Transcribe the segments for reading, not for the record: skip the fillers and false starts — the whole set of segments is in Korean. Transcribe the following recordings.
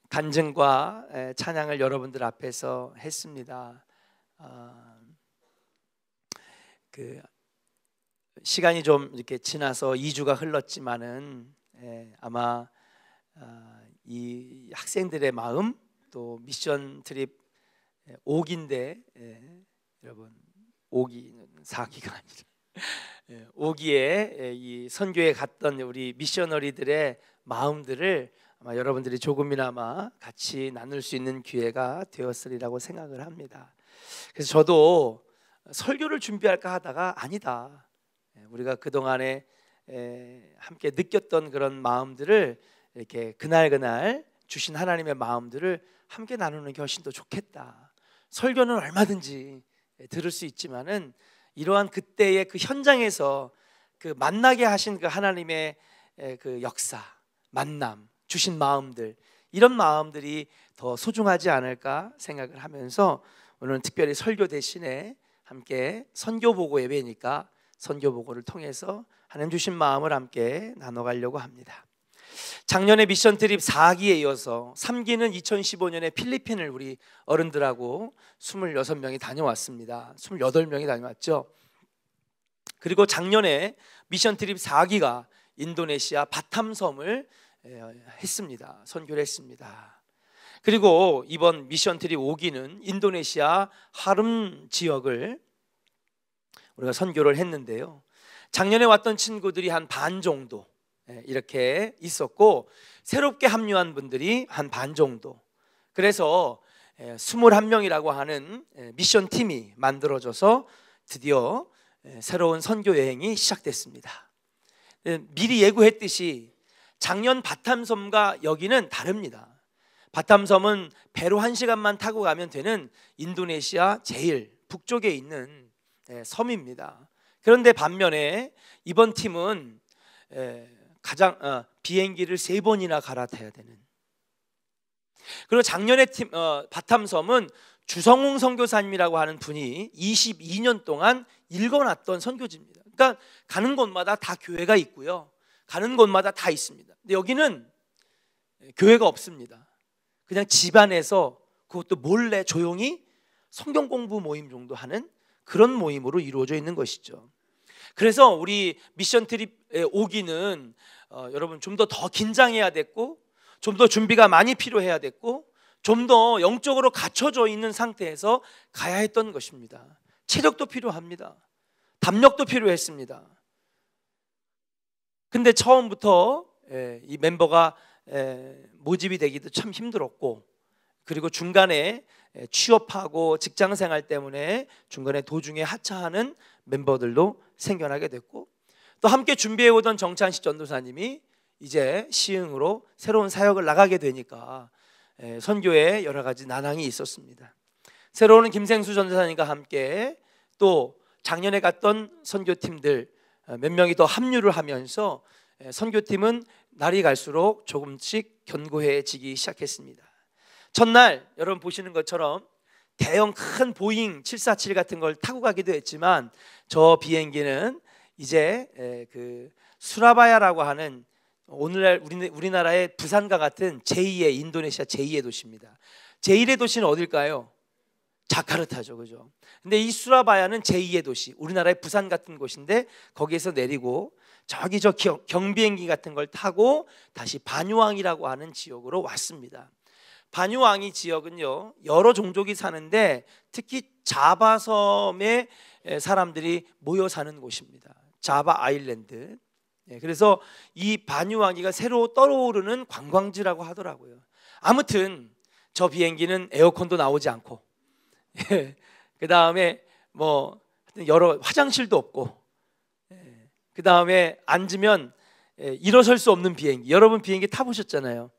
간증과 찬양을 여러분들 앞에서 했습니다. 시간이 좀 이렇게 지나서 2주가 흘렀지만은 아마 이 학생들의 마음, 또 미션 트립 5기인데 여러분 5기는 4기가 아니라 5기에 이 선교에 갔던 우리 미셔너리들의 마음들을 아마 여러분들이 조금이나마 같이 나눌 수 있는 기회가 되었으리라고 생각을 합니다. 그래서 저도 설교를 준비할까 하다가 아니다, 우리가 그동안에 함께 느꼈던 그런 마음들을 이렇게 그날 주신 하나님의 마음들을 함께 나누는 게 훨씬 더 좋겠다. 설교는 얼마든지 들을 수 있지만은 이러한 그때의 그 현장에서 그 만나게 하신 그 하나님의 그 역사, 만남, 주신 마음들, 이런 마음들이 더 소중하지 않을까 생각을 하면서 오늘은 특별히 설교 대신에 함께 선교보고 예배니까 선교보고를 통해서 하나님 주신 마음을 함께 나눠가려고 합니다. 작년에 미션 트립 4기에 이어서 3기는 2015년에 필리핀을 우리 어른들하고 26명이 다녀왔습니다. 28명이 다녀왔죠. 그리고 작년에 미션 트립 4기가 인도네시아 바탐섬을 했습니다. 선교를 했습니다. 그리고 이번 미션 트립 5기는 인도네시아 하름 지역을 우리가 선교를 했는데요. 작년에 왔던 친구들이 한 반 정도 이렇게 있었고, 새롭게 합류한 분들이 한 반 정도. 그래서 21명이라고 하는 미션 팀이 만들어져서 드디어 새로운 선교 여행이 시작됐습니다. 미리 예고했듯이 작년 바탐섬과 여기는 다릅니다. 바탐섬은 배로 1시간만 타고 가면 되는 인도네시아 제일 북쪽에 있는 섬입니다. 그런데 반면에 이번 팀은 비행기를 3번이나 갈아타야 되는. 그리고 작년에 바탐섬은 주성웅 선교사님이라고 하는 분이 22년 동안 읽어놨던 선교지입니다. 그러니까 가는 곳마다 다 교회가 있고요, 가는 곳마다 다 있습니다. 근데 여기는 교회가 없습니다. 그냥 집안에서, 그것도 몰래 조용히 성경 공부 모임 정도 하는 그런 모임으로 이루어져 있는 것이죠. 그래서 우리 미션 트립에 오기는 여러분 좀 더 긴장해야 됐고, 좀 더 준비가 많이 필요해야 됐고, 좀 더 영적으로 갖춰져 있는 상태에서 가야 했던 것입니다. 체력도 필요합니다. 담력도 필요했습니다. 근데 처음부터 이 멤버가 모집이 되기도 참 힘들었고, 그리고 중간에 취업하고 직장생활 때문에 중간에 도중에 하차하는 멤버들도 생겨나게 됐고, 또 함께 준비해오던 정찬식 전도사님이 이제 시흥으로 새로운 사역을 나가게 되니까 선교에 여러 가지 난항이 있었습니다. 새로운 김생수 전도사님과 함께 또 작년에 갔던 선교팀들 몇 명이 더 합류를 하면서 선교팀은 날이 갈수록 조금씩 견고해지기 시작했습니다. 첫날 여러분 보시는 것처럼 대형 큰 보잉 747 같은 걸 타고 가기도 했지만, 저 비행기는 이제 그 수라바야라고 하는 오늘날 우리나라의 부산과 같은 제2의 인도네시아 제2의 도시입니다. 제1의 도시는 어딜까요? 자카르타죠, 그죠? 근데 이 수라바야는 제2의 도시, 우리나라의 부산 같은 곳인데 거기에서 내리고 저기 저 경비행기 같은 걸 타고 다시 바뉴앙이라고 하는 지역으로 왔습니다. 바뉴앙이 지역은요, 여러 종족이 사는데 특히 자바섬의 사람들이 모여 사는 곳입니다. 자바 아일랜드. 그래서 이 바뉴앙이가 새로 떠오르는 관광지라고 하더라고요. 아무튼 저 비행기는 에어컨도 나오지 않고, 그 다음에 뭐 여러 화장실도 없고, 그 다음에 앉으면 일어설 수 없는 비행기. 여러분 비행기 타보셨잖아요.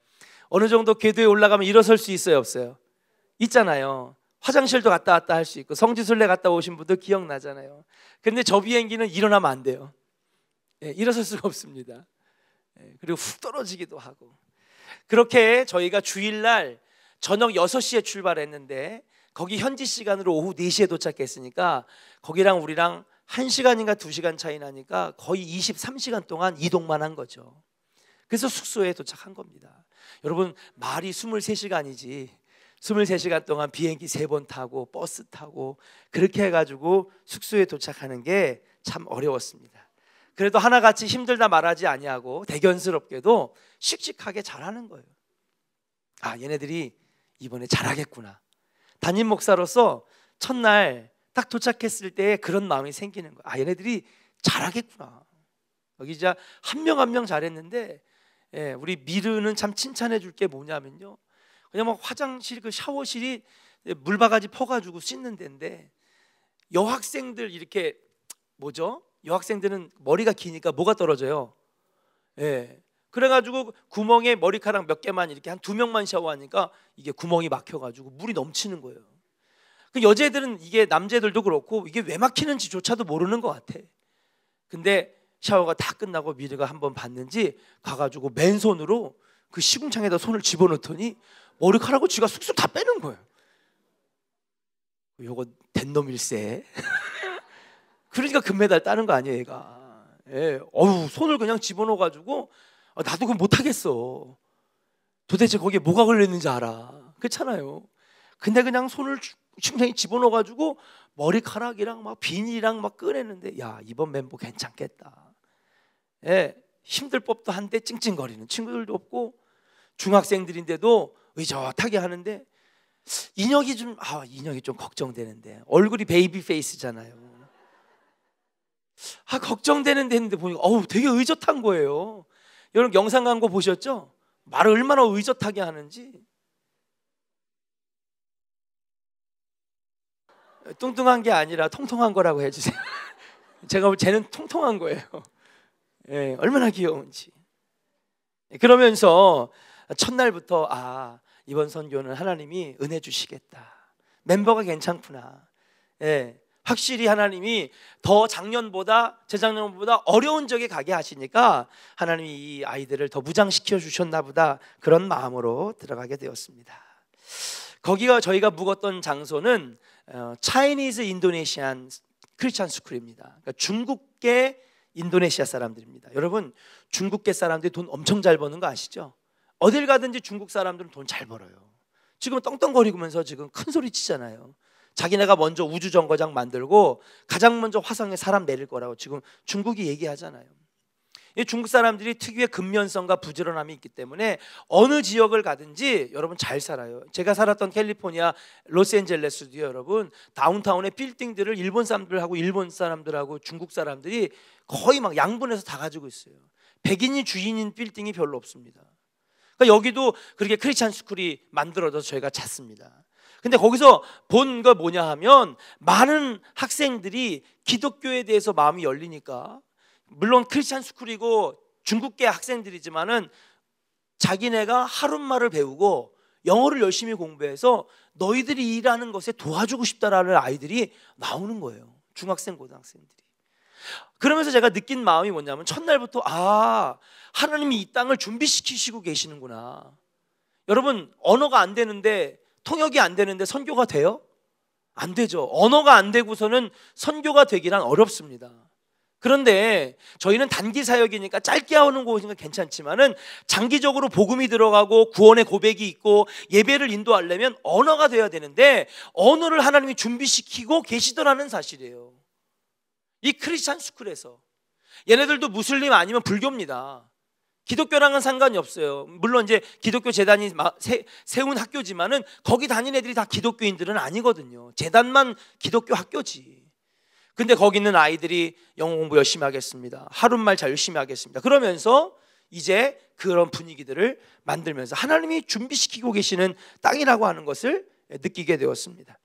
어느 정도 궤도에 올라가면 일어설 수 있어요, 없어요? 있잖아요. 화장실도 갔다 왔다 할 수 있고, 성지순례 갔다 오신 분들 기억나잖아요. 근데 저 비행기는 일어나면 안 돼요. 일어설 수가 없습니다. 그리고 훅 떨어지기도 하고. 그렇게 저희가 주일날 저녁 6시에 출발했는데 거기 현지 시간으로 오후 4시에 도착했으니까 거기랑 우리랑 1시간인가 2시간 차이 나니까 거의 23시간 동안 이동만 한 거죠. 그래서 숙소에 도착한 겁니다. 여러분 말이 23시간이지 23시간 동안 비행기 3번 타고 버스 타고 그렇게 해가지고 숙소에 도착하는 게 참 어려웠습니다. 그래도 하나같이 힘들다 말하지 아니하고 대견스럽게도 씩씩하게 잘하는 거예요. 아, 얘네들이 이번에 잘하겠구나. 담임 목사로서 첫날 딱 도착했을 때 그런 마음이 생기는 거예요. 아, 얘네들이 잘하겠구나. 여기 진짜 한 명 한 명 잘했는데, 우리 미르는 참 칭찬해 줄 게 뭐냐면요, 그냥 막 화장실 그 샤워실이 물바가지 퍼가지고 씻는 데인데 여학생들 이렇게 뭐죠? 여학생들은 머리가 기니까 뭐가 떨어져요? 그래가지고 구멍에 머리카락 몇 개만 이렇게 한 2명만 샤워하니까 이게 구멍이 막혀가지고 물이 넘치는 거예요. 그 여자애들은 이게 남자애들도 그렇고 이게 왜 막히는지조차도 모르는 것 같아. 근데 샤워가 다 끝나고 미르가 한번 봤는지 가가지고 맨손으로 그 시궁창에다 손을 집어넣더니 머리카락을 쥐가 쑥쑥 다 빼는 거예요. 요거 된 놈일세. 그러니까 금메달 따는 거 아니에요, 얘가. 손을 그냥 집어넣어가지고 나도 그건 못하겠어. 도대체 거기에 뭐가 걸렸는지 알아. 그렇잖아요. 근데 그냥 손을 심장에 집어넣어가지고 머리카락이랑 막 비닐이랑 막 꺼내는데, 야, 이번 멤버 괜찮겠다. 힘들 법도 한데 찡찡거리는 친구들도 없고 중학생들인데도 의젓하게 하는데 인혁이 좀 걱정되는데, 얼굴이 베이비 페이스잖아요. 걱정되는데 했는데 보니까 되게 의젓한 거예요. 여러분 영상 광고 보셨죠? 말을 얼마나 의젓하게 하는지. 뚱뚱한 게 아니라 통통한 거라고 해주세요. 제가 볼 쟤는 통통한 거예요. 얼마나 귀여운지. 그러면서 첫날부터 이번 선교는 하나님이 은혜 주시겠다. 멤버가 괜찮구나. 확실히 하나님이 더 작년보다 재작년보다 어려운 적에 가게 하시니까 하나님이 이 아이들을 더 무장시켜 주셨나 보다, 그런 마음으로 들어가게 되었습니다. 거기가 저희가 묵었던 장소는 차이니즈 인도네시안 크리스찬 스쿨입니다. 그러니까 중국계 인도네시아 사람들입니다. 여러분 중국계 사람들이 돈 엄청 잘 버는 거 아시죠? 어딜 가든지 중국 사람들은 돈 잘 벌어요. 지금 떵떵거리면서 지금 큰 소리 치잖아요. 자기네가 먼저 우주정거장 만들고 가장 먼저 화성에 사람 내릴 거라고 지금 중국이 얘기하잖아요. 이 중국 사람들이 특유의 근면성과 부지런함이 있기 때문에 어느 지역을 가든지 여러분 잘 살아요. 제가 살았던 캘리포니아 로스앤젤레스도요, 여러분 다운타운의 빌딩들을 일본 사람들하고 중국 사람들이 거의 막 양분해서 다 가지고 있어요. 백인이 주인인 빌딩이 별로 없습니다. 그러니까 여기도 그렇게 크리스찬 스쿨이 만들어져서 저희가 찾습니다. 근데 거기서 본 거 뭐냐 하면 많은 학생들이 기독교에 대해서 마음이 열리니까, 물론 크리스찬 스쿨이고 중국계 학생들이지만은 자기네가 할음말을 배우고 영어를 열심히 공부해서 너희들이 일하는 것에 도와주고 싶다라는 아이들이 나오는 거예요. 중학생, 고등학생들이. 그러면서 제가 느낀 마음이 뭐냐면 첫날부터 하나님이 이 땅을 준비시키시고 계시는구나. 여러분 언어가 안 되는데, 통역이 안 되는데 선교가 돼요? 안 되죠. 언어가 안 되고서는 선교가 되기란 어렵습니다. 그런데 저희는 단기 사역이니까 짧게 하는 곳이니까 괜찮지만은 장기적으로 복음이 들어가고 구원의 고백이 있고 예배를 인도하려면 언어가 돼야 되는데 언어를 하나님이 준비시키고 계시더라는 사실이에요. 이 크리스찬 스쿨에서 얘네들도 무슬림 아니면 불교입니다. 기독교랑은 상관이 없어요. 물론 이제 기독교 재단이 세운 학교지만은 거기 다니는 애들이 다 기독교인들은 아니거든요. 재단만 기독교 학교지. 근데 거기 있는 아이들이 영어 공부 열심히 하겠습니다. 할음말 잘 열심히 하겠습니다. 그러면서 이제 그런 분위기들을 만들면서 하나님이 준비시키고 계시는 땅이라고 하는 것을 느끼게 되었습니다.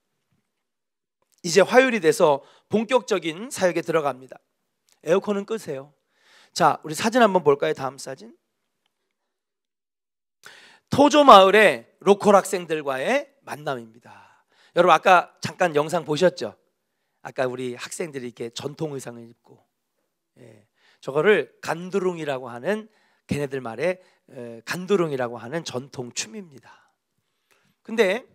이제 화요일이 돼서 본격적인 사역에 들어갑니다. 에어컨은 끄세요. 자, 우리 사진 한번 볼까요? 다음 사진. 토조 마을의 로컬 학생들과의 만남입니다. 여러분 아까 잠깐 영상 보셨죠? 아까 우리 학생들이 이렇게 전통 의상을 입고, 저거를 간두룽이라고 하는, 걔네들 말에 간두룽이라고 하는 전통 춤입니다. 근데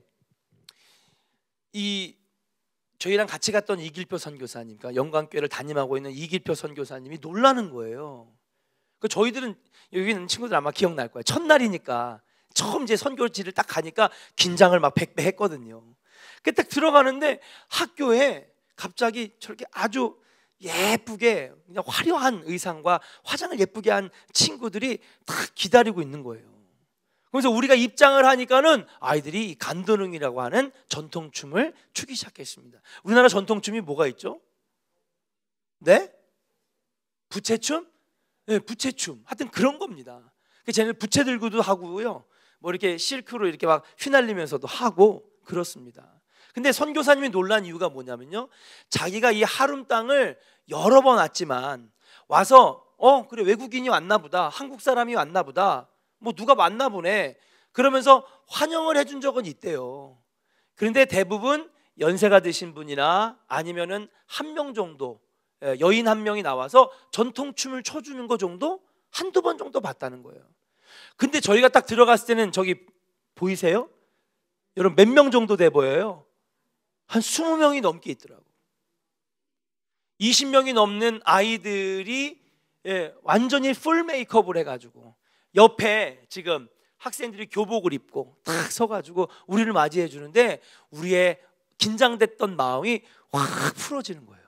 저희랑 같이 갔던 이길표 선교사님, 그러니까 영광교회를 담임하고 있는 이길표 선교사님이 놀라는 거예요. 저희들은 여기 있는 친구들 아마 기억날 거예요. 첫날이니까 처음 이제 선교지를 딱 가니까 긴장을 막 100배 했거든요. 그 딱 들어가는데 학교에 갑자기 저렇게 아주 예쁘게 그냥 화려한 의상과 화장을 예쁘게 한 친구들이 다 기다리고 있는 거예요. 그래서 우리가 입장을 하니까는 아이들이 간도능이라고 하는 전통춤을 추기 시작했습니다. 우리나라 전통춤이 뭐가 있죠? 네? 부채춤? 네, 부채춤. 하여튼 그런 겁니다. 쟤는 부채 들고도 하고요. 뭐 이렇게 실크로 이렇게 막 휘날리면서도 하고 그렇습니다. 근데 선교사님이 놀란 이유가 뭐냐면요, 자기가 이 하룸 땅을 여러 번 왔지만 와서 그래 외국인이 왔나 보다, 한국 사람이 왔나 보다, 뭐 누가 왔나 보네 그러면서 환영을 해준 적은 있대요. 그런데 대부분 연세가 드신 분이나 아니면은 한 명 정도, 여인 한 명이 나와서 전통춤을 춰주는 거 정도 한두 번 정도 봤다는 거예요. 근데 저희가 딱 들어갔을 때는 저기 보이세요? 여러분 몇 명 정도 돼 보여요? 한 20명이 넘게 있더라고. 20명이 넘는 아이들이 완전히 풀 메이크업을 해가지고 옆에 지금 학생들이 교복을 입고 딱 서가지고 우리를 맞이해 주는데 우리의 긴장됐던 마음이 확 풀어지는 거예요.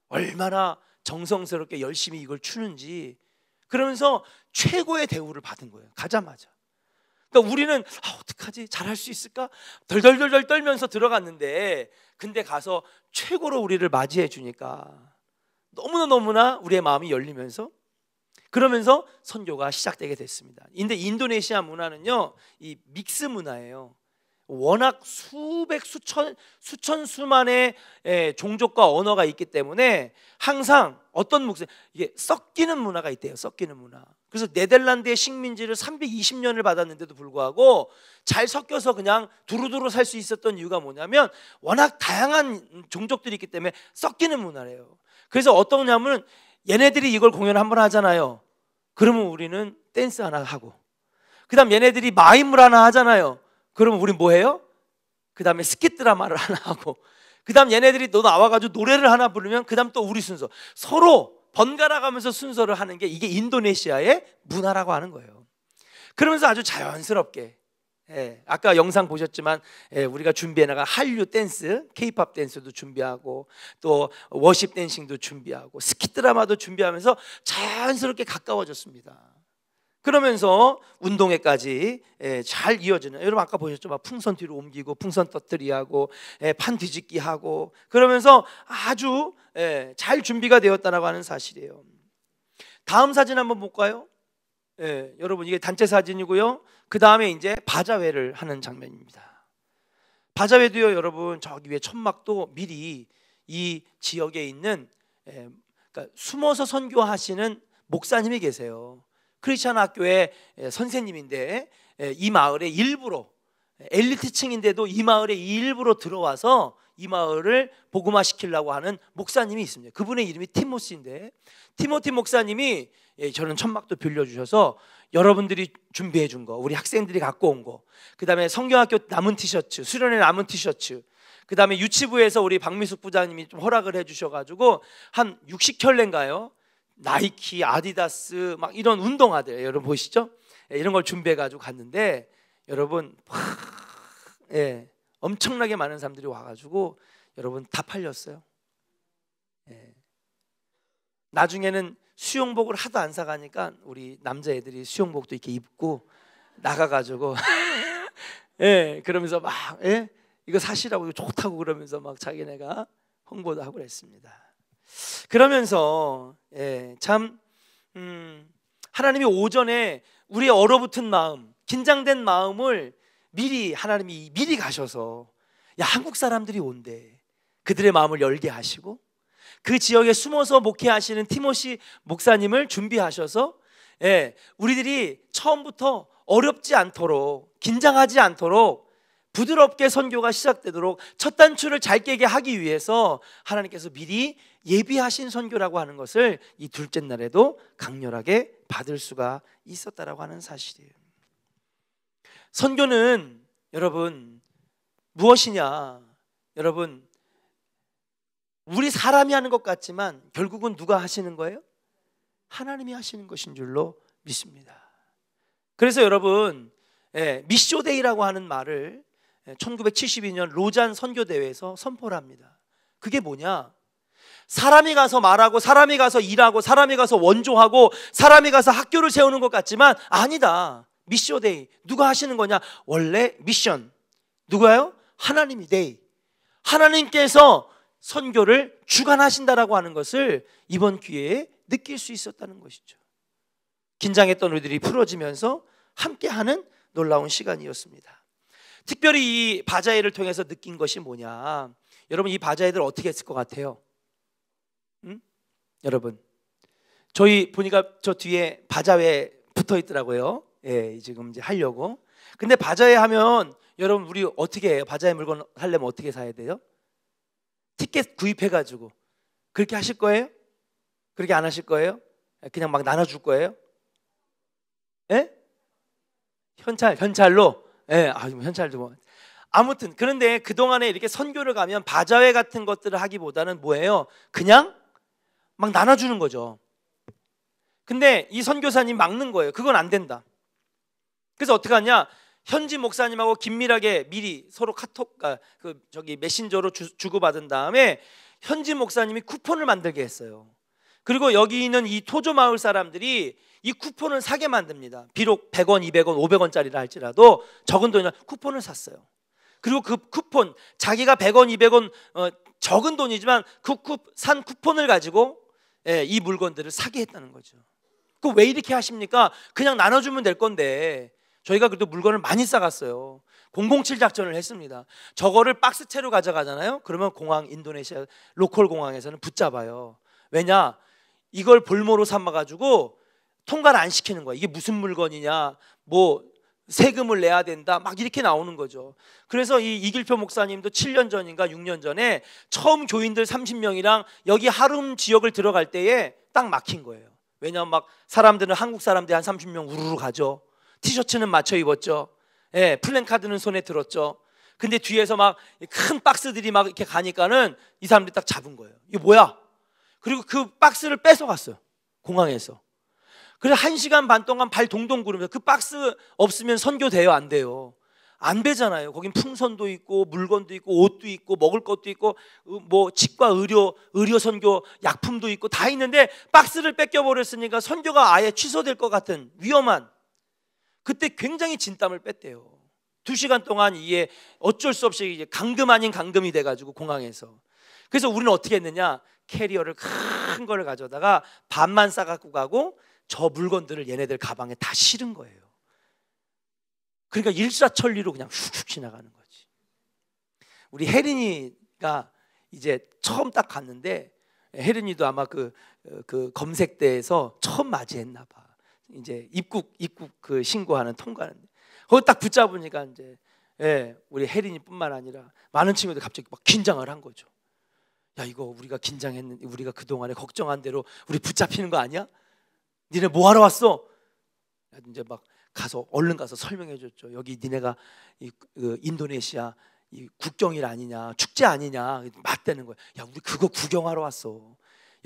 얼마나 정성스럽게 열심히 이걸 추는지. 그러면서 최고의 대우를 받은 거예요. 가자마자. 그러니까 우리는 어떡하지? 잘할 수 있을까? 덜덜덜덜 떨면서 들어갔는데 근데 가서 최고로 우리를 맞이해 주니까 너무나 우리의 마음이 열리면서 그러면서 선교가 시작되게 됐습니다. 근데 인도네시아 문화는요, 이 믹스 문화예요. 워낙 수천수만의 종족과 언어가 있기 때문에 항상 어떤 목소리, 이게 섞이는 문화가 있대요. 섞이는 문화. 그래서 네덜란드의 식민지를 320년을 받았는데도 불구하고 잘 섞여서 그냥 두루두루 살 수 있었던 이유가 뭐냐면 워낙 다양한 종족들이 있기 때문에 섞이는 문화래요. 그래서 어떠냐면 얘네들이 이걸 공연 한번 하잖아요. 그러면 우리는 댄스 하나 하고, 그 다음 얘네들이 마임을 하나 하잖아요. 그러면 우리 뭐 해요? 그 다음에 스킷 드라마를 하나 하고, 그 다음 얘네들이 또 나와가지고 노래를 하나 부르면 그 다음 또 우리 순서, 서로 번갈아 가면서 순서를 하는 게 이게 인도네시아의 문화라고 하는 거예요. 그러면서 아주 자연스럽게, 아까 영상 보셨지만 우리가 준비해 나간 한류 댄스, K-팝 댄스도 준비하고 또 워십 댄싱도 준비하고 스킷 드라마도 준비하면서 자연스럽게 가까워졌습니다. 그러면서 운동회까지 잘 이어지는, 여러분 아까 보셨죠? 막 풍선 뒤로 옮기고 풍선 터뜨리하고 판 뒤집기 하고 그러면서 아주 잘 준비가 되었다라고 하는 사실이에요. 다음 사진 한번 볼까요? 여러분 이게 단체 사진이고요. 그 다음에 이제 바자회를 하는 장면입니다. 바자회도요, 여러분 저기 위에 천막도 미리 이 지역에 있는 그러니까 숨어서 선교하시는 목사님이 계세요. 크리스천 학교의 선생님인데 이 마을에 일부러, 엘리트층인데도 이 마을에 일부러 들어와서 이 마을을 복음화 시키려고 하는 목사님이 있습니다. 그분의 이름이 티모시인데 티모티 목사님이 저는 천막도 빌려주셔서 여러분들이 준비해 준 거, 우리 학생들이 갖고 온 거, 그 다음에 성경학교 남은 티셔츠, 수련회 남은 티셔츠, 그 다음에 유치부에서 우리 박미숙 부장님이 좀 허락을 해주셔가지고 한 60켤레인가요? 나이키, 아디다스 막 이런 운동화들 여러분 보시죠? 이런 걸 준비해가지고 갔는데 여러분 엄청나게 많은 사람들이 와가지고 여러분 다 팔렸어요. 나중에는 수영복을 하도 안 사가니까 우리 남자애들이 수영복도 이렇게 입고 나가가지고 그러면서 막 이거 사시라고 이거 좋다고 그러면서 막 자기네가 홍보도 하고 그랬습니다. 그러면서 참 하나님이 오전에 우리의 얼어붙은 마음, 긴장된 마음을 하나님이 미리 가셔서 야 한국 사람들이 온대, 그들의 마음을 열게 하시고 그 지역에 숨어서 목회하시는 티모시 목사님을 준비하셔서 우리들이 처음부터 어렵지 않도록, 긴장하지 않도록 부드럽게 선교가 시작되도록 첫 단추를 잘 깨게 하기 위해서 하나님께서 미리 예비하신 선교라고 하는 것을 이 둘째 날에도 강렬하게 받을 수가 있었다라고 하는 사실이에요. 선교는 여러분 무엇이냐? 여러분 우리 사람이 하는 것 같지만 결국은 누가 하시는 거예요? 하나님이 하시는 것인 줄로 믿습니다. 그래서 여러분, 미쇼데이라고 하는 말을 1972년 로잔 선교대회에서 선포를 합니다. 그게 뭐냐? 사람이 가서 말하고, 사람이 가서 일하고, 사람이 가서 원조하고, 사람이 가서 학교를 세우는 것 같지만 아니다. 미쇼데이. 누가 하시는 거냐? 원래 미션. 누가요? 하나님이 데이. 하나님께서 선교를 주관하신다라고 하는 것을 이번 기회에 느낄 수 있었다는 것이죠. 긴장했던 우리들이 풀어지면서 함께하는 놀라운 시간이었습니다. 특별히 이 바자회를 통해서 느낀 것이 뭐냐? 여러분, 이 바자회들 어떻게 했을 것 같아요? 여러분, 저희 보니까 저 뒤에 바자회 붙어 있더라고요. 지금 이제 하려고. 근데 바자회 하면 여러분, 우리 어떻게 해요? 바자회 물건 하려면 어떻게 사야 돼요? 티켓 구입해가지고. 그렇게 하실 거예요? 그렇게 안 하실 거예요? 그냥 막 나눠줄 거예요? 현찰로? 현찰도 뭐. 아무튼 그런데 그동안에 이렇게 선교를 가면 바자회 같은 것들을 하기보다는 뭐예요? 그냥 막 나눠주는 거죠. 근데 이 선교사님 막는 거예요. 그건 안 된다. 그래서 어떻게 하냐? 현지 목사님하고 긴밀하게 미리 서로 메신저로 주고받은 다음에 현지 목사님이 쿠폰을 만들게 했어요. 그리고 여기 있는 이 토조 마을 사람들이 이 쿠폰을 사게 만듭니다. 비록 100원, 200원, 500원짜리라 할지라도 적은 돈이나 쿠폰을 샀어요. 그리고 그 쿠폰, 자기가 100원, 200원 적은 돈이지만 산 쿠폰을 가지고 이 물건들을 사게 했다는 거죠. 그 왜 이렇게 하십니까? 그냥 나눠주면 될 건데. 저희가 그래도 물건을 많이 싸갔어요. 007 작전을 했습니다. 저거를 박스채로 가져가잖아요. 그러면 인도네시아 로컬 공항에서는 붙잡아요. 왜냐? 이걸 볼모로 삼아가지고 통과를 안 시키는 거야. 이게 무슨 물건이냐, 뭐 세금을 내야 된다, 막 이렇게 나오는 거죠. 그래서 이 이길표 목사님도 7년 전인가 6년 전에 처음 교인들 30명이랑 여기 하룸 지역을 들어갈 때에 딱 막힌 거예요. 왜냐하면 막 사람들은, 한국 사람들이 한 30명 우르르 가죠. 티셔츠는 맞춰 입었죠. 플랜카드는 손에 들었죠. 근데 뒤에서 막 큰 박스들이 막 이렇게 가니까는 이 사람들이 딱 잡은 거예요. 이게 뭐야? 그리고 그 박스를 뺏어갔어요. 공항에서. 그래서 1시간 반 동안 발 동동 구르면서, 그 박스 없으면 선교 돼요? 안 돼요? 안 되잖아요. 거긴 풍선도 있고 물건도 있고 옷도 있고 먹을 것도 있고 뭐 치과 의료 선교 약품도 있고 다 있는데 박스를 뺏겨버렸으니까 선교가 아예 취소될 것 같은 위험한, 그때 굉장히 진땀을 뺐대요. 2시간 동안 이게 어쩔 수 없이 이제 감금 아닌 감금이 돼가지고 공항에서. 그래서 우리는 어떻게 했느냐? 캐리어를 큰 거를 가져다가 반만 싸갖고 가고 저 물건들을 얘네들 가방에 다 실은 거예요. 그러니까 일사천리로 그냥 슉슉 지나가는 거지. 우리 혜린이가 이제 처음 딱 갔는데, 혜린이도 아마 그 검색대에서 처음 맞이했나 봐. 이제 입국 그 신고하는 통과하는데 거기 딱 붙잡으니까 이제 우리 혜린이뿐만 아니라 많은 친구들 갑자기 막 긴장을 한 거죠. 야, 이거 우리가 긴장했는데, 우리가 그동안에 걱정한 대로 우리 붙잡히는 거 아니야? 니네 뭐 하러 왔어? 이제 막 얼른 가서 설명해 줬죠. 여기 니네가 인도네시아 이 국경일 아니냐, 축제 아니냐 맞대는 거야. 야, 우리 그거 구경하러 왔어.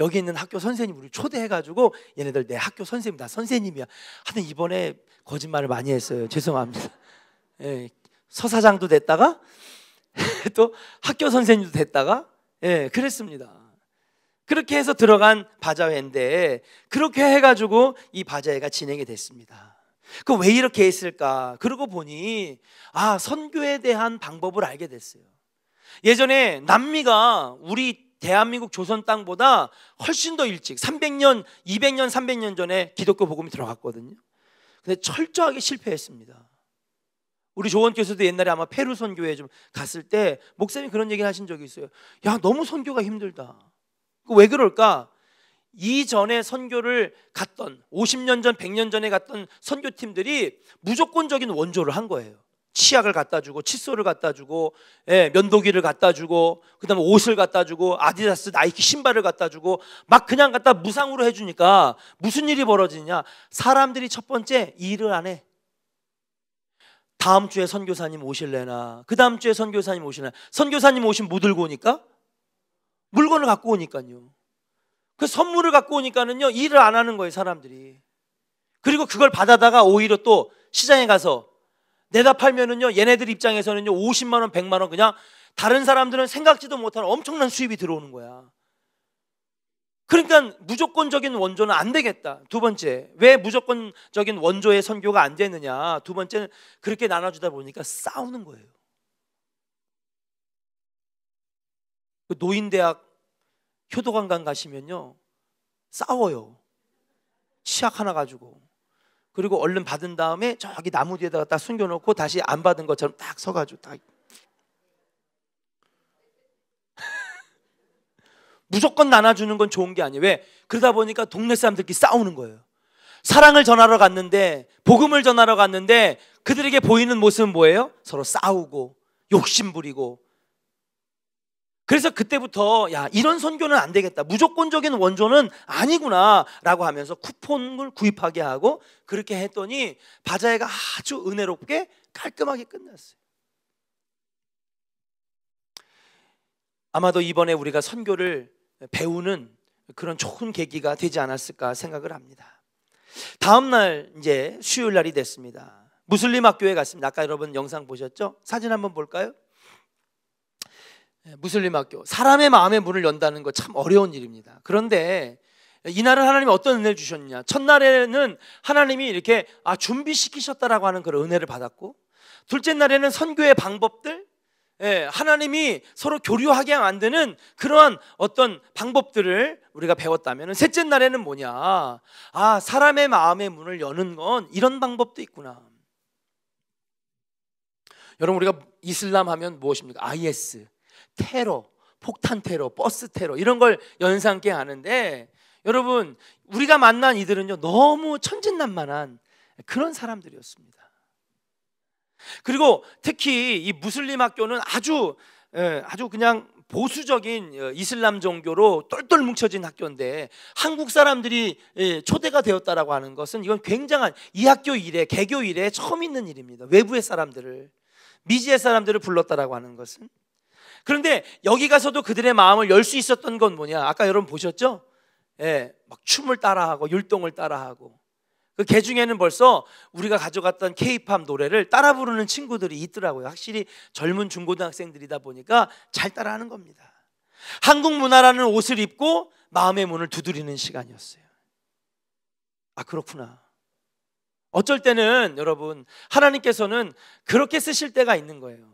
여기 있는 학교 선생님 우리 초대해가지고 얘네들 내 학교 선생님, 나 선생님이야. 하여튼 이번에 거짓말을 많이 했어요. 죄송합니다. 서사장도 됐다가 또 학교 선생님도 됐다가 그랬습니다. 그렇게 해서 들어간 바자회인데, 그렇게 해가지고 이 바자회가 진행이 됐습니다. 그 왜 이렇게 했을까? 그러고 보니 선교에 대한 방법을 알게 됐어요. 예전에 남미가 우리 대한민국 조선 땅보다 훨씬 더 일찍 300년, 200년, 300년 전에 기독교 복음이 들어갔거든요. 근데 철저하게 실패했습니다. 우리 조원 교수도 옛날에 아마 페루 선교회 좀 갔을 때 목사님이 그런 얘기를 하신 적이 있어요. 야, 너무 선교가 힘들다. 왜 그럴까? 이전에 선교를 갔던 50년 전, 100년 전에 갔던 선교팀들이 무조건적인 원조를 한 거예요. 치약을 갖다 주고, 칫솔을 갖다 주고, 면도기를 갖다 주고, 그다음에 옷을 갖다 주고, 아디다스, 나이키 신발을 갖다 주고, 막 그냥 갖다 무상으로 해주니까 무슨 일이 벌어지냐? 사람들이 첫 번째 일을 안 해. 다음 주에 선교사님 오실래나, 그 다음 주에 선교사님 오실래나. 선교사님 오시면 뭐 들고 오니까? 물건을 갖고 오니까요. 그 선물을 갖고 오니까는요, 일을 안 하는 거예요, 사람들이. 그리고 그걸 받아다가 오히려 또 시장에 가서 내다 팔면은요, 얘네들 입장에서는요 50만 원, 100만 원, 그냥 다른 사람들은 생각지도 못한 엄청난 수입이 들어오는 거야. 그러니까 무조건적인 원조는 안 되겠다. 두 번째, 왜 무조건적인 원조의 선교가 안 되느냐? 두 번째는 그렇게 나눠주다 보니까 싸우는 거예요. 노인대학 효도관광 가시면요 싸워요. 치약 하나 가지고. 그리고 얼른 받은 다음에 저기 나무 뒤에다가 딱 숨겨놓고 다시 안 받은 것처럼 딱 서가지고 딱. 무조건 나눠주는 건 좋은 게 아니에요. 왜? 그러다 보니까 동네 사람들끼리 싸우는 거예요. 사랑을 전하러 갔는데, 복음을 전하러 갔는데 그들에게 보이는 모습은 뭐예요? 서로 싸우고 욕심 부리고. 그래서 그때부터 야, 이런 선교는 안 되겠다, 무조건적인 원조는 아니구나 라고 하면서 쿠폰을 구입하게 하고, 그렇게 했더니 바자회가 아주 은혜롭게 깔끔하게 끝났어요. 아마도 이번에 우리가 선교를 배우는 그런 좋은 계기가 되지 않았을까 생각을 합니다. 다음 날 이제 수요일 날이 됐습니다. 무슬림 학교에 갔습니다. 아까 여러분 영상 보셨죠? 사진 한번 볼까요? 무슬림 학교, 사람의 마음의 문을 연다는 거 참 어려운 일입니다. 그런데 이날은 하나님이 어떤 은혜를 주셨느냐? 첫날에는 하나님이 이렇게 준비시키셨다라고 하는 그런 은혜를 받았고, 둘째 날에는 선교의 방법들, 하나님이 서로 교류하게 만드는 그러한 어떤 방법들을 우리가 배웠다면, 셋째 날에는 뭐냐? 사람의 마음의 문을 여는 건 이런 방법도 있구나. 여러분, 우리가 이슬람 하면 무엇입니까? IS, 테러, 폭탄 테러, 버스 테러, 이런 걸 연상케 하는데, 여러분 우리가 만난 이들은요 너무 천진난만한 그런 사람들이었습니다. 그리고 특히 이 무슬림 학교는 아주 그냥 보수적인 이슬람 종교로 똘똘 뭉쳐진 학교인데, 한국 사람들이 초대가 되었다라고 하는 것은 이건 굉장한, 이 학교 이래, 개교 이래 처음 있는 일입니다. 외부의 사람들을, 미지의 사람들을 불렀다라고 하는 것은. 그런데 여기 가서도 그들의 마음을 열 수 있었던 건 뭐냐? 아까 여러분 보셨죠? 막 춤을 따라하고 율동을 따라하고, 그 개 중에는 벌써 우리가 가져갔던 K-팝 노래를 따라 부르는 친구들이 있더라고요. 확실히 젊은 중고등학생들이다 보니까 잘 따라하는 겁니다. 한국 문화라는 옷을 입고 마음의 문을 두드리는 시간이었어요. 그렇구나. 어쩔 때는 여러분 하나님께서는 그렇게 쓰실 때가 있는 거예요.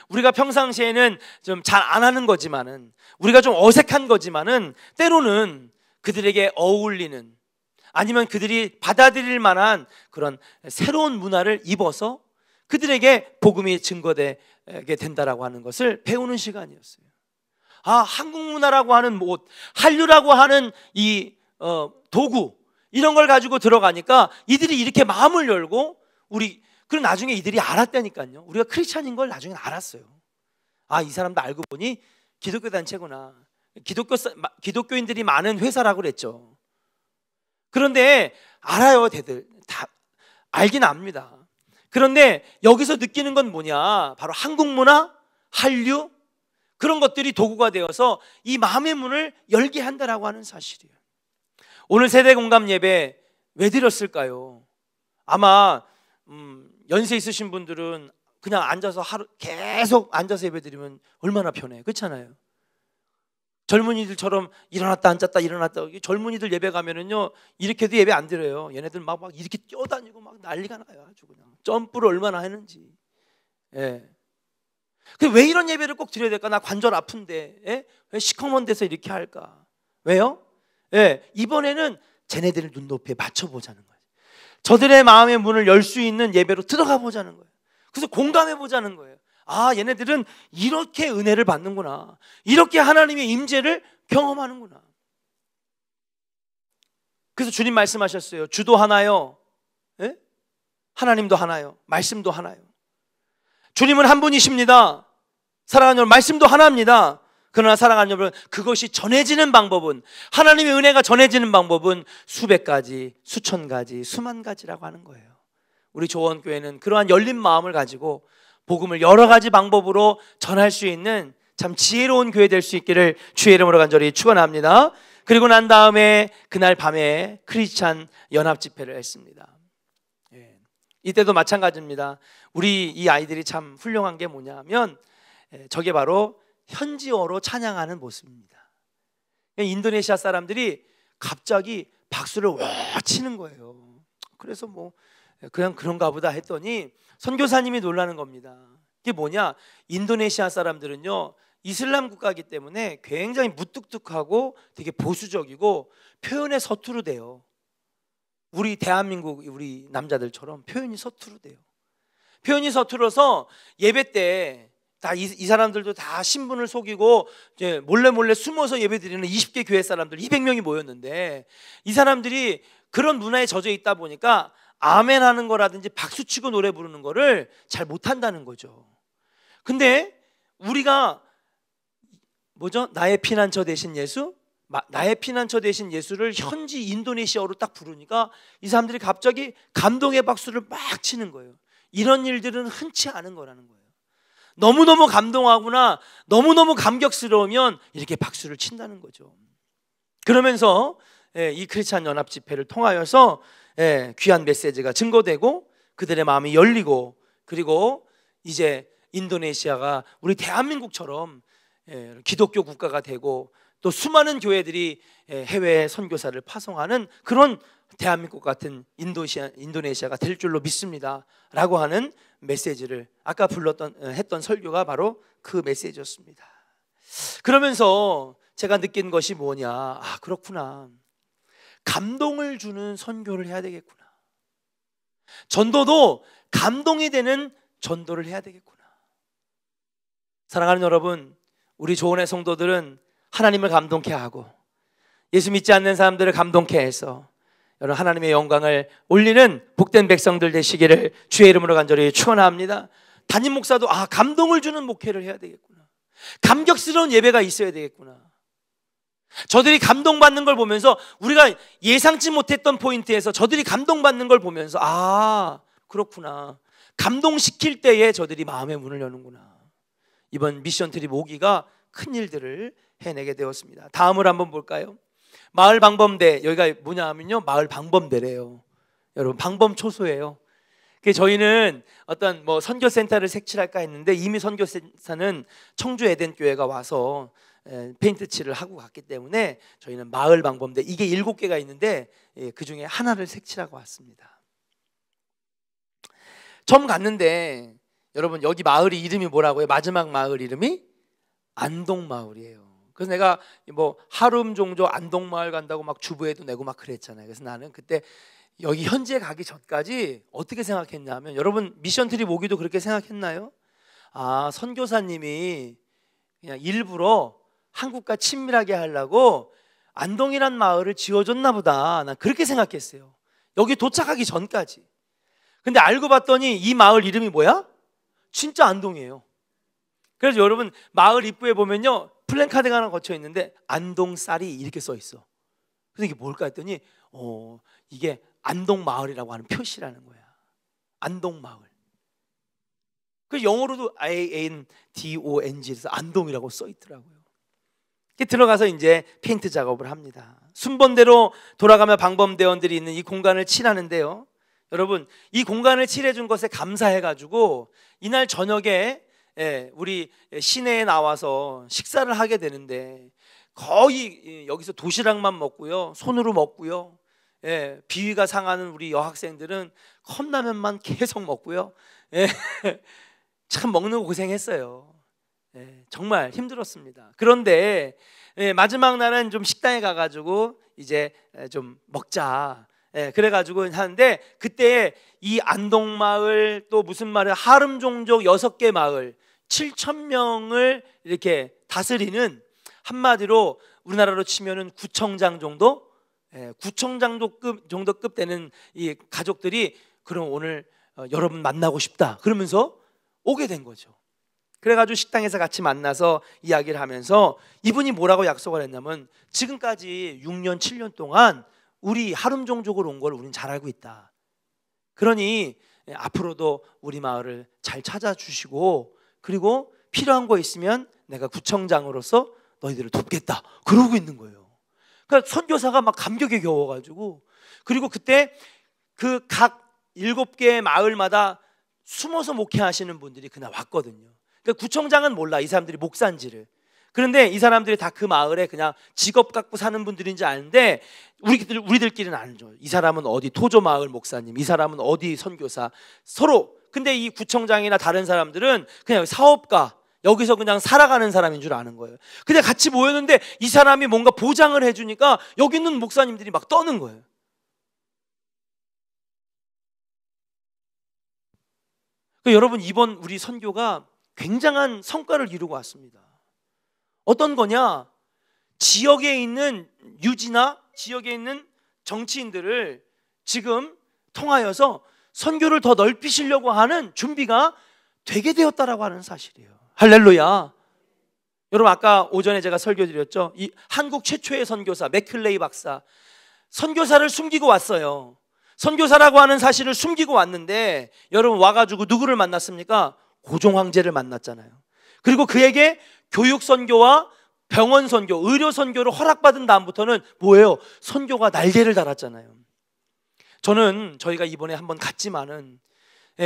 우리가 평상시에는 좀 잘 안 하는 거지만은, 우리가 좀 어색한 거지만은, 때로는 그들에게 어울리는, 아니면 그들이 받아들일 만한 그런 새로운 문화를 입어서 그들에게 복음이 증거되게 된다라고 하는 것을 배우는 시간이었어요. 한국 문화라고 하는 옷, 한류라고 하는 이 도구, 이런 걸 가지고 들어가니까 이들이 이렇게 마음을 열고, 그리고 나중에 이들이 알았다니까요. 우리가 크리스찬인 걸 나중에 알았어요. 이 사람도 알고 보니 기독교 단체구나. 기독교인들이 많은 회사라고 그랬죠. 그런데 알아요, 대들 다 알긴 압니다. 그런데 여기서 느끼는 건 뭐냐? 바로 한국 문화, 한류, 그런 것들이 도구가 되어서 이 마음의 문을 열게 한다라고 하는 사실이에요. 오늘 세대 공감 예배 왜 드렸을까요? 아마 연세 있으신 분들은 그냥 앉아서 계속 앉아서 예배 드리면 얼마나 편해요. 그렇잖아요. 젊은이들처럼 일어났다 앉았다 일어났다, 젊은이들 예배 가면은요 이렇게도 예배 안 드려요. 얘네들 막 이렇게 뛰어다니고 막 난리가 나요. 아주 그냥 점프를 얼마나 하는지. 왜 이런 예배를 꼭 드려야 될까? 나 관절 아픈데 왜 시커먼 데서 이렇게 할까? 왜요? 이번에는 쟤네들을 눈높이에 맞춰보자는 거예요. 저들의 마음의 문을 열 수 있는 예배로 들어가 보자는 거예요. 그래서 공감해 보자는 거예요. 얘네들은 이렇게 은혜를 받는구나, 이렇게 하나님의 임재를 경험하는구나. 그래서 주님 말씀하셨어요. 주도 하나요, 하나님도 하나요, 말씀도 하나요. 주님은 한 분이십니다. 사랑하는 여러분, 말씀도 하나입니다. 그러나 사랑하는 여러분, 그것이 전해지는 방법은, 하나님의 은혜가 전해지는 방법은 수백 가지, 수천 가지, 수만 가지라고 하는 거예요. 우리 조원교회는 그러한 열린 마음을 가지고 복음을 여러 가지 방법으로 전할 수 있는 참 지혜로운 교회 될 수 있기를 주의 이름으로 간절히 축원합니다. 그리고 난 다음에 그날 밤에 크리스찬 연합 집회를 했습니다. 이때도 마찬가지입니다. 우리 이 아이들이 참 훌륭한 게 뭐냐면 저게 바로 현지어로 찬양하는 모습입니다. 인도네시아 사람들이 갑자기 박수를 와 치는 거예요. 그래서 뭐 그냥 그런가 보다 했더니 선교사님이 놀라는 겁니다. 이게 뭐냐? 인도네시아 사람들은요 이슬람 국가이기 때문에 굉장히 무뚝뚝하고 되게 보수적이고 표현에 서투르대요. 우리 대한민국 우리 남자들처럼 표현이 서투르대요. 표현이 서툴어서 예배 때 다 이 사람들도 다 신분을 속이고 이제 몰래 숨어서 예배드리는 20개 교회 사람들 200명이 모였는데 이 사람들이 그런 문화에 젖어 있다 보니까 아멘 하는 거라든지 박수 치고 노래 부르는 거를 잘 못한다는 거죠. 근데 우리가 뭐죠? 나의 피난처 되신 예수? 나의 피난처 되신 예수를 현지 인도네시아어로 딱 부르니까 이 사람들이 갑자기 감동의 박수를 막 치는 거예요. 이런 일들은 흔치 않은 거라는 거예요. 너무너무 감동하거나 너무너무 감격스러우면 이렇게 박수를 친다는 거죠. 그러면서 이 크리스찬 연합 집회를 통하여서 귀한 메시지가 증거되고 그들의 마음이 열리고 그리고 이제 인도네시아가 우리 대한민국처럼 기독교 국가가 되고 또 수많은 교회들이 해외 선교사를 파송하는 그런 대한민국 같은 인도네시아가 될 줄로 믿습니다 라고 하는 메시지를 아까 했던 설교가 바로 그 메시지였습니다. 그러면서 제가 느낀 것이 뭐냐, 아 그렇구나, 감동을 주는 선교를 해야 되겠구나, 전도도 감동이 되는 전도를 해야 되겠구나. 사랑하는 여러분, 우리 조은의 성도들은 하나님을 감동케 하고 예수 믿지 않는 사람들을 감동케 해서 여러분 하나님의 영광을 올리는 복된 백성들 되시기를 주의 이름으로 간절히 축원합니다. 담임 목사도 감동을 주는 목회를 해야 되겠구나, 감격스러운 예배가 있어야 되겠구나. 저들이 감동받는 걸 보면서 우리가 예상치 못했던 포인트에서 저들이 감동받는 걸 보면서 그렇구나, 감동시킬 때에 저들이 마음의 문을 여는구나. 이번 미션 트립 5기가 큰 일들을 해내게 되었습니다. 다음을 한번 볼까요? 마을 방범대, 여기가 뭐냐 하면요 마을 방범대래요. 여러분 방범초소예요. 저희는 어떤 선교센터를 색칠할까 했는데 이미 선교센터는 청주 에덴교회가 와서 페인트 칠을 하고 갔기 때문에 저희는 마을 방범대, 이게 7개가 있는데 그 중에 하나를 색칠하고 왔습니다. 처음 갔는데 여러분 여기 마을이 이름이 뭐라고요? 마지막 마을 이름이 안동마을이에요. 그래서 내가 하룸 종조 안동마을 간다고 막 주부에도 내고 막 그랬잖아요. 그래서 나는 그때 여기 현지에 가기 전까지 어떻게 생각했냐면, 여러분 미션 트립 오기도 그렇게 생각했나요? 선교사님이 그냥 일부러 한국과 친밀하게 하려고 안동이란 마을을 지어줬나 보다, 난 그렇게 생각했어요. 여기 도착하기 전까지. 근데 알고 봤더니 이 마을 이름이 뭐야? 진짜 안동이에요. 그래서 여러분 마을 입구에 보면요 플랜카드가 하나 거쳐 있는데 안동쌀이 이렇게 써 있어. 그래서 이게 뭘까 했더니 이게 안동마을이라고 하는 표시라는 거야. 안동마을. 그 영어로도 ANDONG에서 안동이라고 써 있더라고요. 들어가서 이제 페인트 작업을 합니다. 순번대로 돌아가며 방범대원들이 있는 이 공간을 칠하는데요, 여러분 이 공간을 칠해준 것에 감사해가지고 이날 저녁에 우리 시내에 나와서 식사를 하게 되는데 거의 여기서 도시락만 먹고요, 손으로 먹고요, 비위가 상하는 우리 여학생들은 컵라면만 계속 먹고요, 참 먹는 거 고생했어요. 정말 힘들었습니다. 그런데 마지막 날은 좀 식당에 가가지고 이제 좀 먹자, 그래가지고 하는데 그때 이 안동마을 또 무슨 마을, 하름종족 6개 마을 7,000명을 이렇게 다스리는, 한마디로 우리나라로 치면은 구청장 정도, 정도급 되는 이 가족들이 그럼 오늘 여러분 만나고 싶다 그러면서 오게 된 거죠. 그래가지고 식당에서 같이 만나서 이야기를 하면서 이분이 뭐라고 약속을 했냐면, 지금까지 6년 7년 동안 우리 하름종족으로 온 걸 우린 잘 알고 있다. 그러니 앞으로도 우리 마을을 잘 찾아주시고 그리고 필요한 거 있으면 내가 구청장으로서 너희들을 돕겠다 그러고 있는 거예요. 그러니까 선교사가 막 감격에 겨워가지고, 그리고 그때 그 각 7개의 마을마다 숨어서 목회하시는 분들이 그날 왔거든요. 그러니까 구청장은 몰라, 이 사람들이 목사인지를. 그런데 이 사람들이 다 그 마을에 그냥 직업 갖고 사는 분들인지 아는데 우리들끼리는 알죠. 이 사람은 어디 토조마을 목사님, 이 사람은 어디 선교사, 서로. 근데 이 구청장이나 다른 사람들은 그냥 사업가, 여기서 그냥 살아가는 사람인 줄 아는 거예요. 근데 같이 모였는데 이 사람이 뭔가 보장을 해주니까 여기 있는 목사님들이 막 떠는 거예요. 여러분, 이번 우리 선교가 굉장한 성과를 이루고 왔습니다. 어떤 거냐? 지역에 있는 유지나 지역에 있는 정치인들을 지금 통하여서 선교를 더 넓히시려고 하는 준비가 되게 되었다라고 하는 사실이에요. 할렐루야. 여러분, 아까 오전에 제가 설교드렸죠. 이 한국 최초의 선교사 맥클레이 박사, 선교사를 숨기고 왔어요. 선교사라고 하는 사실을 숨기고 왔는데 여러분, 와가지고 누구를 만났습니까? 고종 황제를 만났잖아요. 그리고 그에게 교육 선교와 병원 선교, 의료 선교를 허락받은 다음부터는 뭐예요? 선교가 날개를 달았잖아요. 저는 저희가 이번에 한번 갔지만은,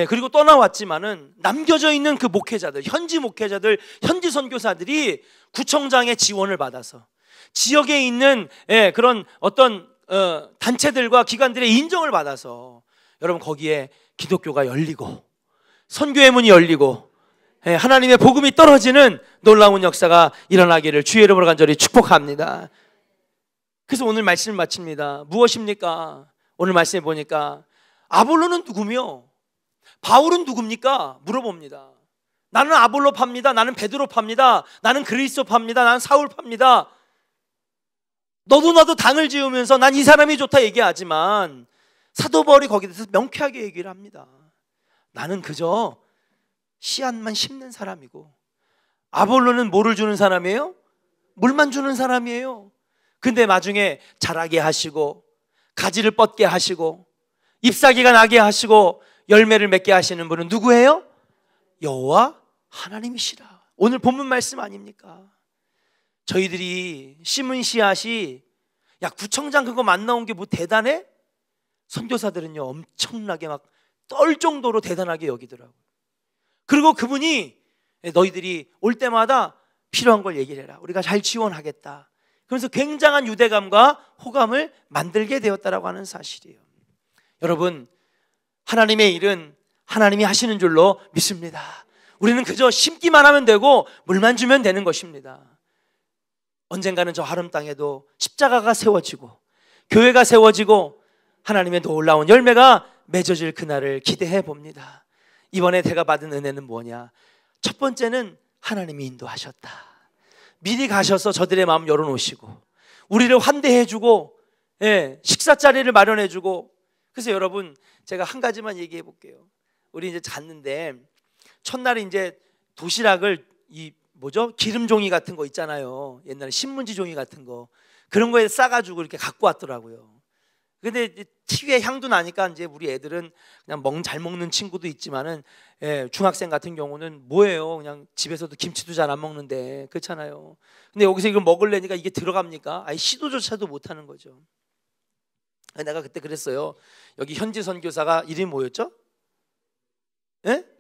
그리고 떠나왔지만은 남겨져 있는 그 목회자들, 현지 목회자들, 현지 선교사들이 구청장의 지원을 받아서 지역에 있는 그런 어떤 단체들과 기관들의 인정을 받아서 여러분, 거기에 기독교가 열리고 선교의 문이 열리고 하나님의 복음이 떨어지는 놀라운 역사가 일어나기를 주의 이름으로 간절히 축복합니다. 그래서 오늘 말씀을 마칩니다. 무엇입니까? 오늘 말씀해 보니까 아볼로는 누구며 바울은 누굽니까? 물어봅니다. 나는 아볼로 팝니다. 나는 베드로 팝니다. 나는 그리스도 팝니다. 나는 사울 팝니다. 너도 나도 당을 지으면서 난 이 사람이 좋다 얘기하지만 사도 바울이 거기에 대해서 명쾌하게 얘기를 합니다. 나는 그저 씨앗만 심는 사람이고, 아볼로는 뭐를 주는 사람이에요? 물만 주는 사람이에요. 근데 나중에 자라게 하시고 가지를 뻗게 하시고 잎사귀가 나게 하시고 열매를 맺게 하시는 분은 누구예요? 여호와 하나님이시라. 오늘 본문 말씀 아닙니까? 저희들이 심은 씨앗이 야, 구청장 그거 만나온 게 뭐 대단해? 선교사들은요 엄청나게 막 떨 정도로 대단하게 여기더라고요. 그리고 그분이 너희들이 올 때마다 필요한 걸 얘기를 해라, 우리가 잘 지원하겠다. 그래서 굉장한 유대감과 호감을 만들게 되었다라고 하는 사실이에요. 여러분, 하나님의 일은 하나님이 하시는 줄로 믿습니다. 우리는 그저 심기만 하면 되고 물만 주면 되는 것입니다. 언젠가는 저 하름 땅에도 십자가가 세워지고 교회가 세워지고 하나님의 놀라운 열매가 맺어질 그날을 기대해 봅니다. 이번에 제가 받은 은혜는 뭐냐? 첫 번째는 하나님이 인도하셨다. 미리 가셔서 저들의 마음 열어놓으시고 우리를 환대해주고 식사 자리를 마련해주고. 그래서 여러분, 제가 한 가지만 얘기해 볼게요. 우리 이제 잤는데 첫날에 이제 도시락을 기름 종이 같은 거 있잖아요. 옛날에 신문지 종이 같은 거, 그런 거에 싸가지고 이렇게 갖고 왔더라고요. 근데 TV에 향도 나니까 이제 우리 애들은 그냥 잘 먹는 친구도 있지만은 중학생 같은 경우는 뭐예요? 그냥 집에서도 김치도 잘 안 먹는데, 그렇잖아요. 근데 여기서 이걸 먹으려니까 이게 들어갑니까? 아예 시도조차도 못 하는 거죠. 내가 그때 그랬어요. 여기 현지 선교사가 이름이 뭐였죠?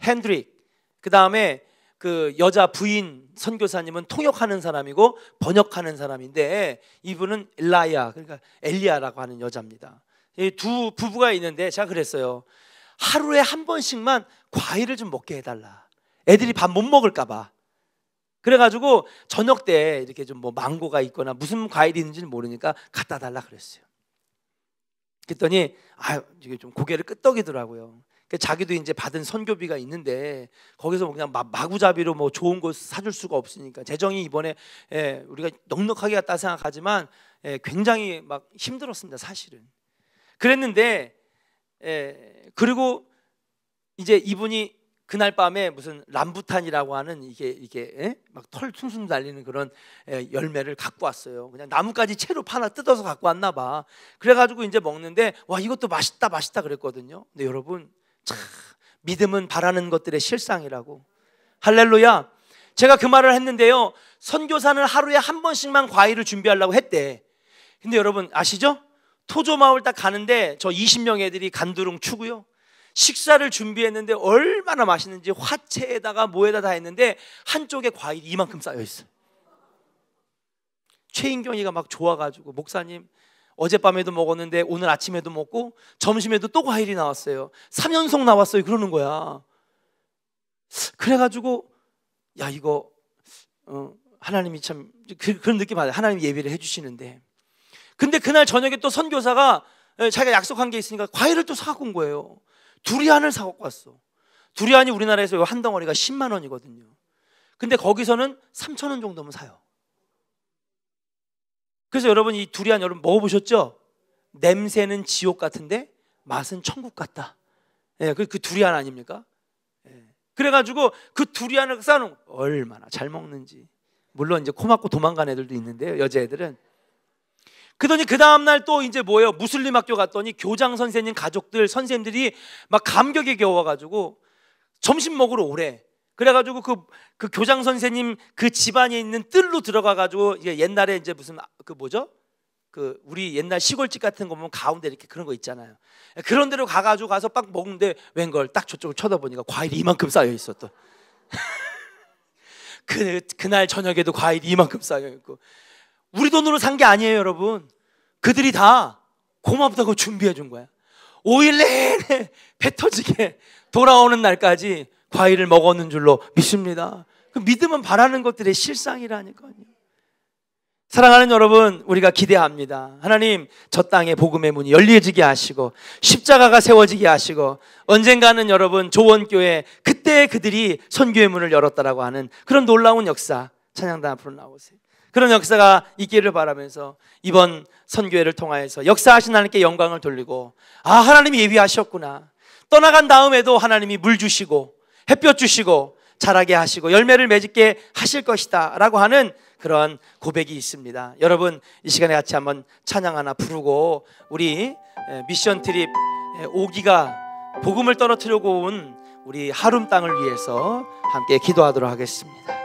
핸드릭. 그 다음에 그 여자 부인 선교사님은 통역하는 사람이고 번역하는 사람인데, 이분은 엘라야, 그러니까 엘리야라고 하는 여자입니다. 이 두 부부가 있는데 제가 그랬어요. 하루에 한 번씩만 과일을 좀 먹게 해달라. 애들이 밥 못 먹을까 봐. 그래가지고 저녁 때 이렇게 좀 망고가 있거나 무슨 과일이 있는지는 모르니까 갖다 달라 그랬어요. 그랬더니 이게 좀 고개를 끄덕이더라고요. 자기도 이제 받은 선교비가 있는데 거기서 그냥 마구잡이로 좋은 거 사줄 수가 없으니까 재정이 이번에 우리가 넉넉하게 갔다 생각하지만 굉장히 막 힘들었습니다, 사실은. 그랬는데 그리고 이제 이분이 그날 밤에 무슨 람부탄이라고 하는 이게 막 털 퉁퉁 달리는 그런 열매를 갖고 왔어요. 그냥 나뭇가지 채로 하나 뜯어서 갖고 왔나 봐. 그래가지고 이제 먹는데 와, 이것도 맛있다 그랬거든요. 근데 여러분, 참 믿음은 바라는 것들의 실상이라고. 할렐루야. 제가 그 말을 했는데요, 선교사는 하루에 한 번씩만 과일을 준비하려고 했대. 근데 여러분 아시죠? 토조 마을 딱 가는데 저 20명 애들이 간두릉 추고요, 식사를 준비했는데 얼마나 맛있는지 화채에다가 뭐에다 다 했는데 한쪽에 과일이 이만큼 쌓여 있어요. 최인경이가 막 좋아가지고, 목사님 어젯밤에도 먹었는데 오늘 아침에도 먹고 점심에도 또 과일이 나왔어요. 3연속 나왔어요. 그러는 거야. 그래가지고 야, 이거 하나님이 참 그런 느낌 받아요. 하나님이 예비를 해주시는데, 근데 그날 저녁에 또 선교사가 자기가 약속한 게 있으니까 과일을 또 사갖고 온 거예요. 두리안을 사갖고 왔어. 두리안이 우리나라에서 한 덩어리가 10만 원이거든요. 근데 거기서는 3,000원 정도면 사요. 그래서 여러분, 이 두리안 여러분 먹어보셨죠? 냄새는 지옥 같은데 맛은 천국 같다. 예, 그 두리안 아닙니까? 예. 그래가지고 그 두리안을 싸놓은, 얼마나 잘 먹는지. 물론 이제 코 막고 도망간 애들도 있는데요, 여자애들은. 그러더니 그 다음날 또 이제 뭐예요? 무슬림 학교 갔더니 교장 선생님 가족들, 선생님들이 막 감격에 겨워가지고 점심 먹으러 오래. 그래가지고 그 교장 선생님 그 집안에 있는 뜰로 들어가가지고, 이게 옛날에 이제 무슨 그 뭐죠? 그 우리 옛날 시골집 같은 거 보면 가운데 이렇게 그런 거 있잖아요. 그런 데로 가가지고 가서 딱 먹는데 웬걸 딱 저쪽을 쳐다보니까 과일이 이만큼 쌓여 있었던. 그날 저녁에도 과일이 이만큼 쌓여 있고. 우리 돈으로 산 게 아니에요, 여러분. 그들이 다 고맙다고 준비해 준 거야. 5일 내내 배 터지게 돌아오는 날까지 과일을 먹었는 줄로 믿습니다. 그 믿음은 바라는 것들의 실상이라니까요. 사랑하는 여러분, 우리가 기대합니다. 하나님, 저 땅에 복음의 문이 열려지게 하시고 십자가가 세워지게 하시고, 언젠가는 여러분 조원교회 그때 그들이 선교의 문을 열었다라고 하는 그런 놀라운 역사, 찬양단 앞으로 나오세요. 그런 역사가 있기를 바라면서 이번 선교회를 통하여서 역사하신 하나님께 영광을 돌리고, 아, 하나님이 예비하셨구나. 떠나간 다음에도 하나님이 물 주시고 햇볕 주시고 자라게 하시고 열매를 맺게 하실 것이다 라고 하는 그런 고백이 있습니다. 여러분, 이 시간에 같이 한번 찬양 하나 부르고 우리 미션 트립 5기가 복음을 떨어뜨리고 온 우리 하룸 땅을 위해서 함께 기도하도록 하겠습니다.